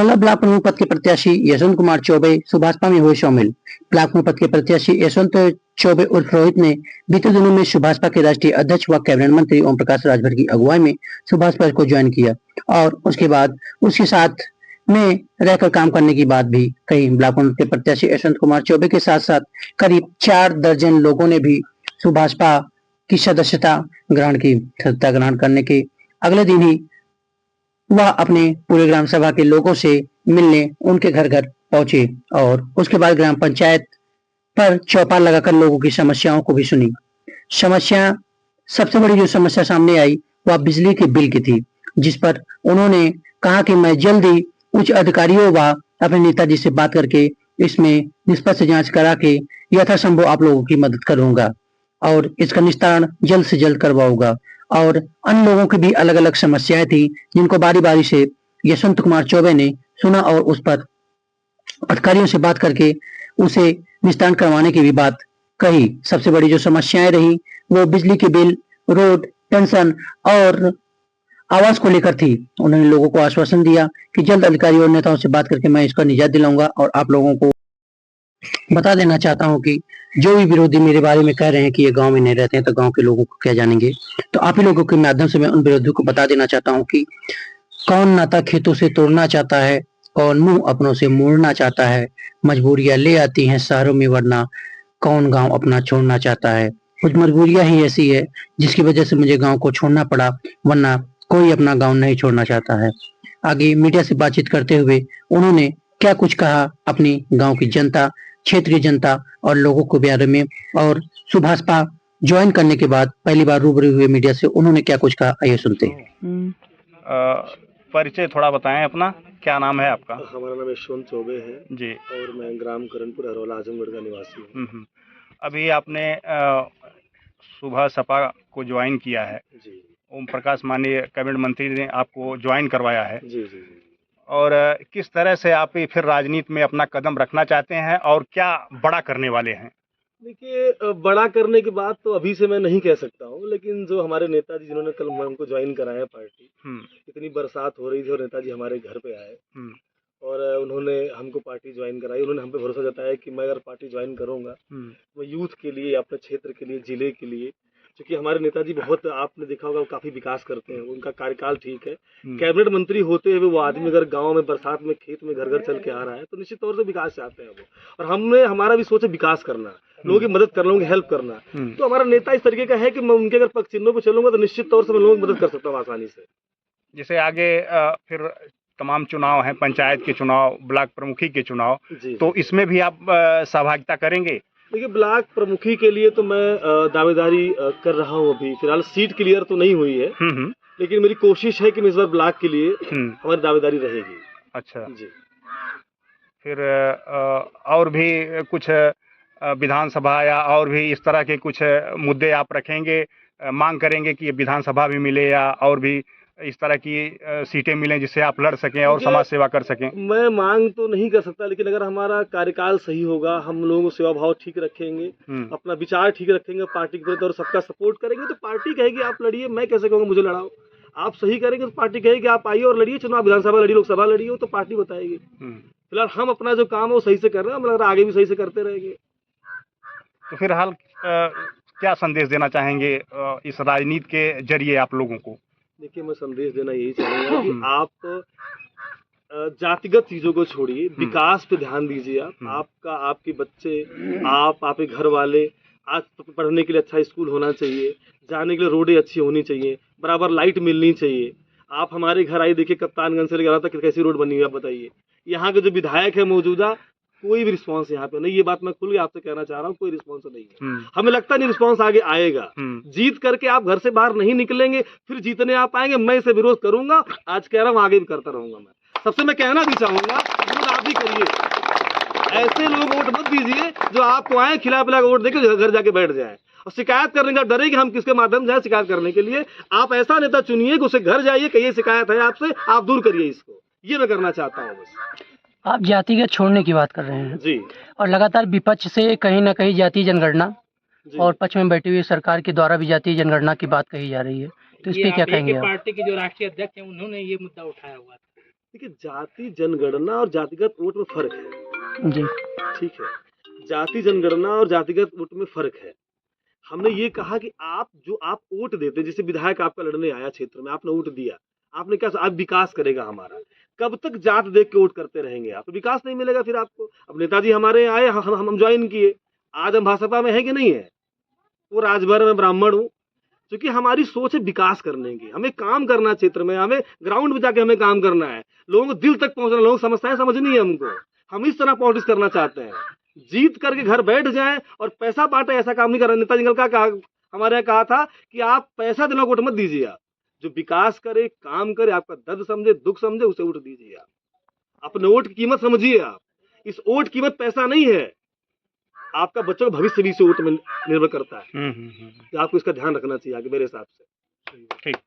Dharhara block प्रमुख पद के प्रत्याशी यशवंत कुमार चौबे सुभाषपा में हुए शामिल। ब्लॉक प्रमुख पद के प्रत्याशी यशवंत चौबे उर्फ रोहित ने बीते दिनों में सुभाषपा के राष्ट्रीय अध्यक्ष व कैबिनेट मंत्री ओम प्रकाश राजभर की अगुवाई में सुभाषपा को ज्वाइन किया और उसके बाद उसके साथ में रहकर काम करने की बात भी कही। ब्लॉक प्रमुख के प्रत्याशी यशवंत कुमार चौबे के साथ साथ करीब 4 दर्जन लोगों ने भी सुभाषपा की सदस्यता ग्रहण की। सदस्यता ग्रहण करने के अगले दिन ही वह अपने पूरे ग्राम सभा के लोगों से मिलने उनके घर घर पहुंचे और उसके बाद ग्राम पंचायत पर चौपाल लगाकर लोगों की समस्याओं को भी सुनी। सबसे बड़ी जो समस्या सामने आई वह बिजली के बिल की थी, जिस पर उन्होंने कहा कि मैं जल्द ही उच्च अधिकारियों व अपने नेताजी से बात करके इसमें निष्पक्ष जांच करा के यथासंभव आप लोगों की मदद करूंगा और इसका निस्तारण जल्द से जल्द करवाऊंगा। और अन्य लोगों की भी अलग अलग समस्याएं थी जिनको बारी बारी से यशवंत कुमार चौबे ने सुना और उस पर अधिकारियों से बात करके उसे निस्तारण करवाने की भी बात कही। सबसे बड़ी जो समस्याएं रही वो बिजली के बिल, रोड, पेंशन और आवास को लेकर थी। उन्होंने लोगों को आश्वासन दिया कि जल्द अधिकारियों और नेताओं से बात करके मैं इसका निजात दिलाऊंगा। और आप लोगों को बता देना चाहता हूं कि जो भी विरोधी मेरे बारे में कह रहे हैं कि ये गांव में नहीं रहते हैं तो गांव के लोगों को क्या जानेंगे, तो आप ही लोगों के माध्यम से मैं उन विरोधियों को बता देना चाहता हूं कि कौन नाता खेतों से तोड़ना चाहता है, कौन मुंह अपनों से मोड़ना चाहता है। मजबूरियां ले आती हैं शहरों में, वरना कौन गांव अपना छोड़ना चाहता है। कुछ मजबूरियां ही ऐसी है जिसकी वजह से मुझे गांव को छोड़ना पड़ा, वरना कोई अपना गांव नहीं छोड़ना चाहता है। आगे मीडिया से बातचीत करते हुए उन्होंने क्या कुछ कहा अपनी गांव की जनता, क्षेत्रीय जनता और लोगों को बारे में, और सुभाषपा ज्वाइन करने के बाद पहली बार रूबरू हुए मीडिया से उन्होंने क्या कुछ कहा, आइए सुनते हैं। परिचय थोड़ा बताएं अपना, क्या नाम है आपका? हमारा नाम यशवंत चौबे है जी। और मैं ग्राम करणपुर हरोला आजमगढ़ का निवासी हूँ। अभी आपने सुभाषपा को ज्वाइन किया है। जी। ओम प्रकाश माननीय कैबिनेट मंत्री ने आपको ज्वाइन करवाया है। जी जी जी। और किस तरह से आप फिर राजनीति में अपना कदम रखना चाहते हैं और क्या बड़ा करने वाले हैं? देखिए, बड़ा करने की बात तो अभी से मैं नहीं कह सकता हूँ, लेकिन जो हमारे नेताजी जिन्होंने कल हमको ज्वाइन कराया पार्टी, इतनी बरसात हो रही थी और नेताजी हमारे घर पे आए और उन्होंने हमको पार्टी ज्वाइन कराई। उन्होंने हम पे भरोसा जताया कि मैं अगर पार्टी ज्वाइन करूंगा तो यूथ के लिए, अपने क्षेत्र के लिए, जिले के लिए, क्योंकि हमारे नेताजी बहुत, आपने देखा होगा, वो काफी विकास करते हैं, उनका कार्यकाल ठीक है। कैबिनेट मंत्री होते हुए वो आदमी अगर गांव में बरसात में खेत में घर घर चल के आ रहा है तो निश्चित तौर से विकास चाहते हैं वो। और हमने, हमारा भी सोच है विकास करना, लोगों की मदद करना, लोगों की हेल्प करना। तो हमारा नेता इस तरीके का है कि मैं उनके अगर पक्ष चिन्हों पर चलूंगा तो निश्चित तौर से मैं लोगों की मदद कर सकता हूँ आसानी से। जैसे आगे फिर तमाम चुनाव हैं, पंचायत के चुनाव, ब्लॉक प्रमुखी के चुनाव, तो इसमें भी आप सहभागिता करेंगे? देखिए, ब्लॉक प्रमुखी के लिए तो मैं दावेदारी कर रहा हूँ। अभी फिलहाल सीट क्लियर तो नहीं हुई है, लेकिन मेरी कोशिश है कि मैं इस बार ब्लॉक के लिए हमारी दावेदारी रहेगी। अच्छा जी। फिर और भी कुछ विधानसभा या और भी इस तरह के कुछ मुद्दे आप रखेंगे, मांग करेंगे कि विधानसभा भी मिले या और भी इस तरह की सीटें मिलें जिससे आप लड़ सकें और समाज सेवा कर सकें? मैं मांग तो नहीं कर सकता, लेकिन अगर हमारा कार्यकाल सही होगा, हम लोगों को सेवा भाव ठीक रखेंगे, अपना विचार ठीक रखेंगे पार्टी के प्रति और सबका सपोर्ट करेंगे, तो पार्टी कहेगी आप लड़िए। मैं कैसे कहूँगा मुझे लड़ाओ? आप सही करेंगे तो पार्टी कहेगी आप आइए और लड़िए चुनाव, विधानसभा लड़िए, लोकसभा लड़िए, हो तो पार्टी बताएगी। फिलहाल हम अपना जो काम है वो सही से कर रहे हैं, हम आगे भी सही से करते रहेंगे। तो फिलहाल क्या संदेश देना चाहेंगे इस राजनीति के जरिए आप लोगों को? देखिए, मैं संदेश देना यही चाहूंगा कि आप जातिगत चीजों को छोड़िए, विकास पे ध्यान दीजिए। आपका, आपके बच्चे, आपके घर वाले, आज पढ़ने के लिए अच्छा स्कूल होना चाहिए, जाने के लिए रोडें अच्छी होनी चाहिए, बराबर लाइट मिलनी चाहिए। आप हमारे घर आइए, देखिए कप्तानगंज से लेकर तक कैसी रोड बनी हुई है, आप बताइए। यहाँ के जो विधायक है मौजूदा, कोई भी रिस्पांस यहाँ पे नहीं। ये बात मैं खुल के आपसे कहना चाह रहा हूँ, कोई रिस्पांस नहीं है। हमें लगता नहीं रिस्पांस आगे आएगा। जीत करके आप घर से बाहर नहीं निकलेंगे, फिर जीतने आप आएंगे, मैं इसे विरोध करूंगा। आज कह रहा हूँ, आगे भी करता रहूंगा। मैं सबसे मैं कहना भी चाहूंगा, विरोध आप भी करिए। ऐसे लोग वोट मत दीजिए जो आपको आए खिला पिला वोट देके घर जाके बैठ जाए और शिकायत करने का डरे कि हम किसके माध्यम से शिकायत करने के लिए। आप ऐसा नेता चुनिए कि उसे घर जाइए, कहिए शिकायत है आपसे, आप दूर करिए इसको। ये मैं करना चाहता हूँ बस। आप जातिगत छोड़ने की बात कर रहे हैं जी, और लगातार विपक्ष से कहीं ना कहीं जातीय जनगणना और पक्ष में बैठी हुई सरकार के द्वारा भी जातीय जनगणना की बात कही जा रही है, तो इस पे क्या कहेंगे आप? पार्टी के जो राष्ट्रीय अध्यक्ष हैं उन्होंने ये मुद्दा उठाया हुआ था। देखिए, जाति जनगणना और जातिगत वोट में फर्क है। जी। ठीक है, जाति जनगणना और जातिगत वोट में फर्क है। हमने ये कहा कि आप वोट देते, जैसे विधायक आपका लड़ने आया क्षेत्र में, आपने वोट दिया, आपने क्या, आप विकास करेगा हमारा, कब तक जात देख के वोट करते रहेंगे आप, तो विकास नहीं मिलेगा फिर आपको। अब नेताजी हमारे आए, हम ज्वाइन किए, आज हम भाजपा में है कि नहीं है, वो राजभर में ब्राह्मण हूँ, क्योंकि हमारी सोच है विकास करने की, हमें काम करना क्षेत्र में, हमें ग्राउंड में जाके हमें काम करना है, लोगों को दिल तक पहुंचना, लोगों को समस्याएं समझनी है हमको, हम इस तरह पॉलिटिक्स करना चाहते हैं। जीत करके घर बैठ जाएं और पैसा बांटे, ऐसा काम नहीं कर रहा। नेताजी ने कहा, हमारे यहाँ कहा था कि आप पैसा देना वोट मत दीजिए, आप जो विकास करे, काम करे, आपका दर्द समझे, दुख समझे, उसे वोट दीजिए। आप अपने वोट की कीमत समझिए, आप इस वोट की कीमत पैसा नहीं है, आपका बच्चों का भविष्य भी इस वोट में निर्भर करता है। तो आपको इसका ध्यान रखना चाहिए आगे, मेरे हिसाब से। ठीक।